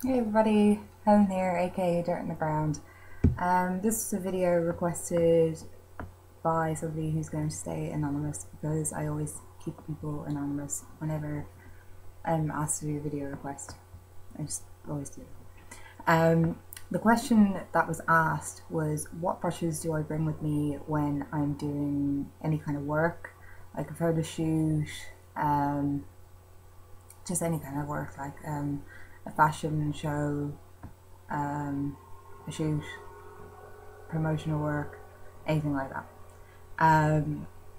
Hey everybody, Helen here, aka Dirt in the Ground. This is a video requested by somebody who's going to stay anonymous because I always keep people anonymous whenever I'm asked to do a video request. I just always do. The question that was asked was, what brushes do I bring with me when I'm doing any kind of work, like a photo shoot, just any kind of work, like a fashion show, a shoot, promotional work, anything like that.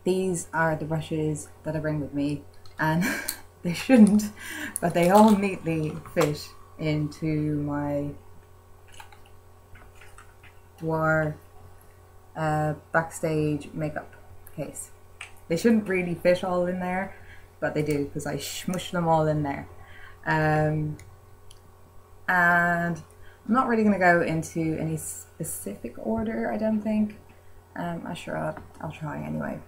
These are the brushes that I bring with me, and they shouldn't, but they all neatly fit into my Dwar backstage makeup case. They shouldn't really fit all in there, but they do because I smush them all in there. And I'm not really going to go into any specific order, I don't think. I'm sure I'll try anyway.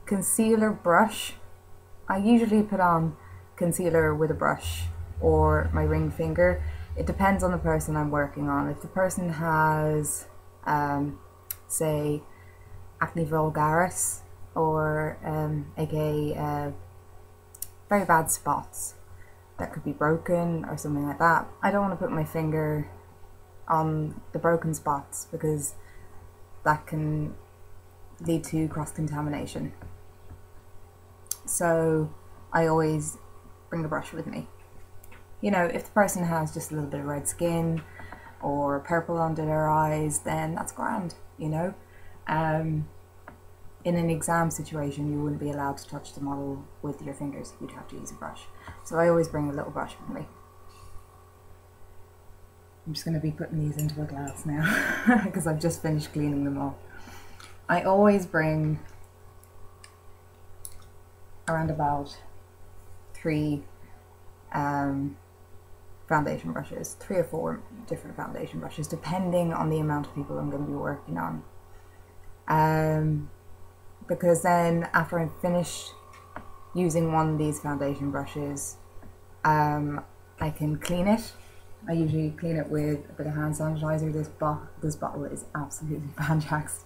Concealer brush. I usually put on concealer with a brush or my ring finger. It depends on the person I'm working on. If the person has, say, acne vulgaris or aka very bad spots that could be broken or something like that, I don't want to put my finger on the broken spots because that can lead to cross-contamination. So I always bring a brush with me. You know, if the person has just a little bit of red skin or purple under their eyes, then that's grand, you know. In an exam situation, you wouldn't be allowed to touch the model with your fingers. You'd have to use a brush. So I always bring a little brush with me. I'm just going to be putting these into a glass now because I've just finished cleaning them all. I always bring around about 3 foundation brushes, 3 or 4 different foundation brushes, depending on the amount of people I'm going to be working on. Because then after I'm finished using one of these foundation brushes, I can clean it. I usually clean it with a bit of hand sanitizer. This bottle is absolutely fantastic.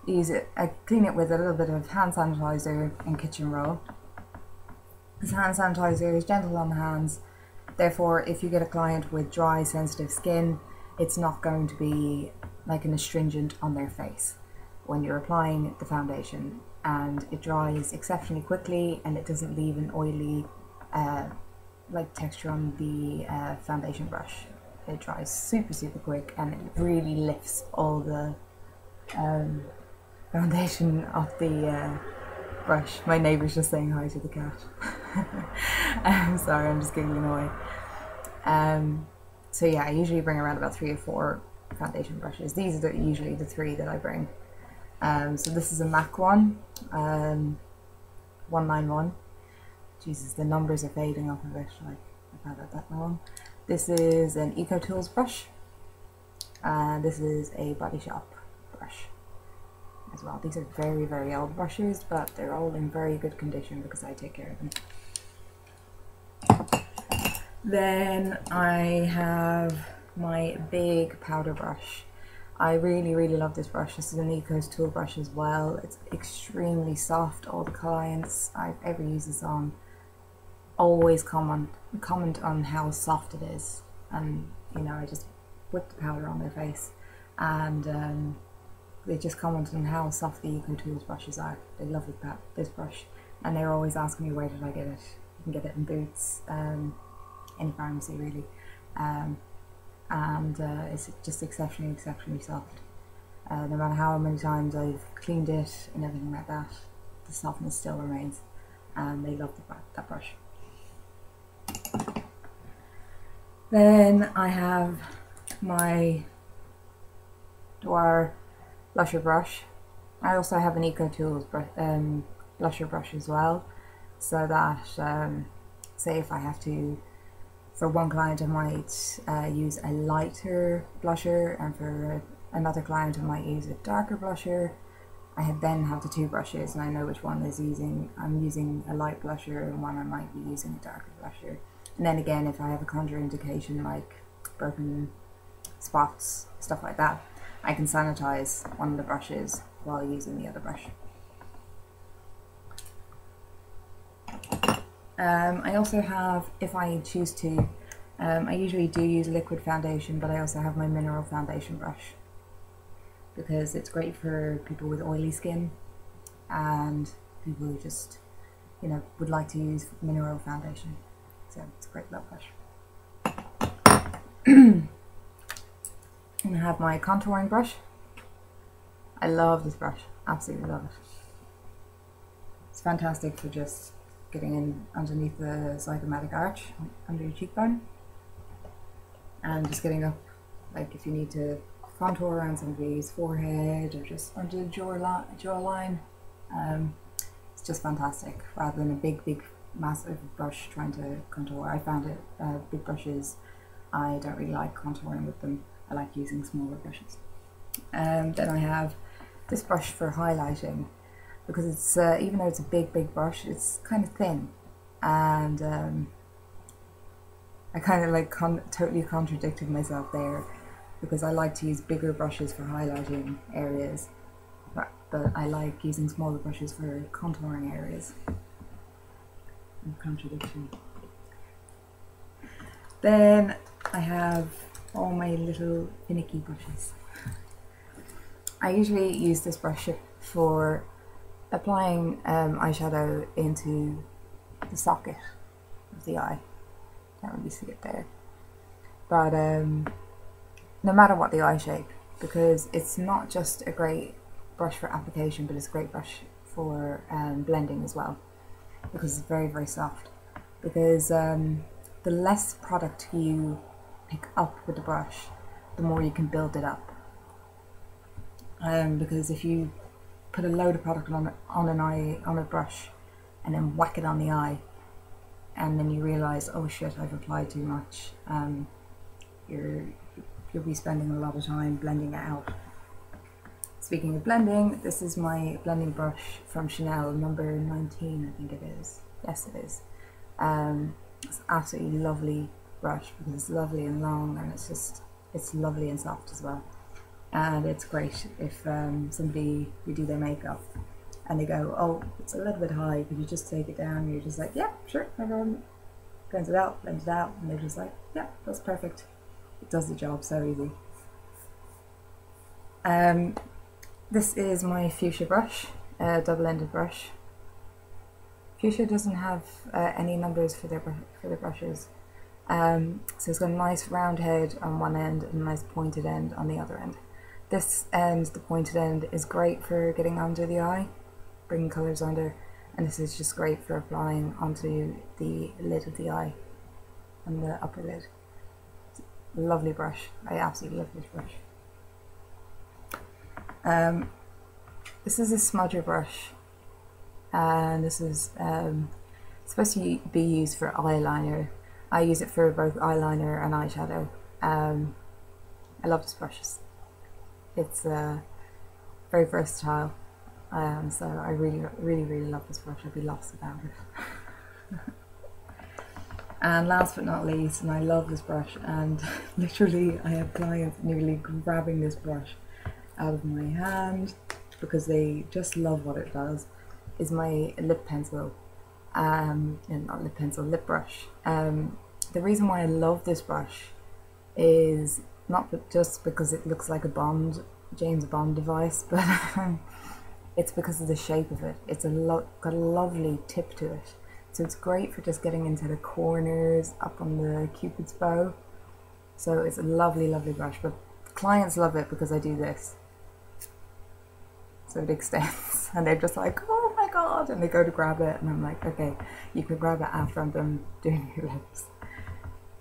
I clean it with a little bit of hand sanitizer and kitchen roll. This hand sanitizer is gentle on the hands, therefore if you get a client with dry, sensitive skin, it's not going to be like an astringent on their face when you're applying the foundation, and it dries exceptionally quickly and it doesn't leave an oily like texture on the foundation brush. It dries super quick and it really lifts all the foundation off the brush. My neighbour's just saying hi to the cat. I'm sorry, I'm just giggling away. So yeah, I usually bring around about 3 or 4 foundation brushes. These are usually the 3 that I bring. So this is a MAC one, 191. Jesus, the numbers are fading off of it, like I've had it that long. This is an e.t.c brush, and this is a Body Shop brush as well. These are very old brushes, but they're all in very good condition because I take care of them. Then I have my big powder brush. I really love this brush. This is an e.t.c tool brush as well. It's extremely soft. All the clients I've ever used this on always comment on how soft it is, and you know, I just whip the powder on their face, and they just comment on how soft the e.t.c brushes are. They love this brush, and they're always asking me where did I get it. You can get it in Boots, any pharmacy really, and it's just exceptionally soft. No matter how many times I've cleaned it and everything like that, the softness still remains, and they love that brush. Then I have my Dwar blusher brush. I also have an e.t.c blusher brush as well, so that say if I have to, for one client I might use a lighter blusher, and for another client I might use a darker blusher. I then have the 2 brushes and I know which one I'm using a light blusher and one I might be using a darker blusher. And then again, if I have a contraindication like broken spots, stuff like that, I can sanitize one of the brushes while using the other brush. I also have, if I choose to, I usually do use liquid foundation, but I also have my mineral foundation brush because it's great for people with oily skin and people who just, you know, would like to use mineral foundation. So it's a great little brush. And I have my contouring brush. I love this brush, absolutely love it. It's fantastic for just getting in underneath the zygomatic arch, under your cheekbone, and just getting up, like if you need to contour around somebody's forehead or just under the jawline. It's just fantastic, rather than a big massive brush trying to contour. I found it, big brushes, I don't really like contouring with them. I like using smaller brushes. Then I have this brush for highlighting, because it's even though it's a big brush, it's kind of thin, and I kind of like totally contradicted myself there, because I like to use bigger brushes for highlighting areas, but I like using smaller brushes for contouring areas. Contradiction. Then I have all my little finicky brushes. I usually use this brush for applying eyeshadow into the socket of the eye. Can't really see it there, but no matter what the eye shape, because it's not just a great brush for application, but it's a great brush for blending as well, because it's very soft. Because the less product you pick up with the brush, the more you can build it up. Because if you put a load of product on a brush and then whack it on the eye, and then you realize, oh shit, I've applied too much, you'll be spending a lot of time blending it out. Speaking of blending, this is my blending brush from Chanel, number 19, I think it is. Yes, it is. It's an absolutely lovely brush, because it's lovely and long, and it's lovely and soft as well. And it's great if somebody, you do their makeup and they go, oh, it's a little bit high, could you just take it down? And you're just like, yeah, sure, no problem. Blend it out, and they're just like, yeah, that's perfect. It does the job so easy. This is my fuchsia brush, double-ended brush. Fuchsia doesn't have any numbers for their brushes. So it's got a nice round head on one end and a nice pointed end on the other end. This end, the pointed end, is great for getting under the eye, bringing colours under, and this is just great for applying onto the lid of the eye and the upper lid. It's a lovely brush. I absolutely love this brush. This is a smudger brush, and this is supposed to be used for eyeliner. I use it for both eyeliner and eyeshadow. I love this brush. It's very versatile, so I really love this brush. I'd be lost without it. And last but not least, and I love this brush, and literally I have clients nearly grabbing this brush out of my hand because they just love what it does, is my lip pencil, and not lip pencil, lip brush. The reason why I love this brush is not just because it looks like a James Bond device, but it's because of the shape of it. It's got a lovely tip to it, so it's great for just getting into the corners, up on the Cupid's bow. So it's a lovely brush, but clients love it because I do this. So it extends, and they're just like, oh my god, and they go to grab it, and I'm like, okay, you can grab it after I'm done doing your lips.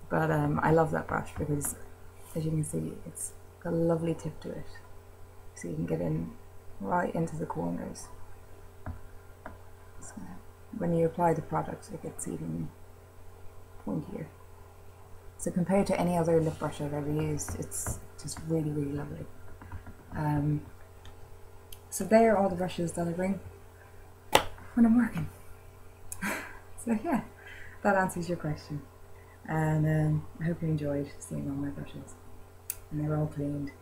But I love that brush because, as you can see, it's got a lovely tip to it, so you can get in right into the corners. So when you apply the product, it gets even pointier. So compared to any other lip brush I've ever used, it's just really lovely. So they are all the brushes that I bring when I'm working. So yeah, that answers your question. And I hope you enjoyed seeing all my brushes. And they're all cleaned.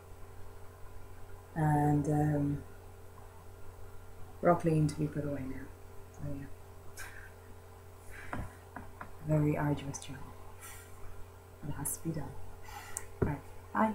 And they're all clean to be put away now. So yeah. Very arduous job. But it has to be done. Right, bye.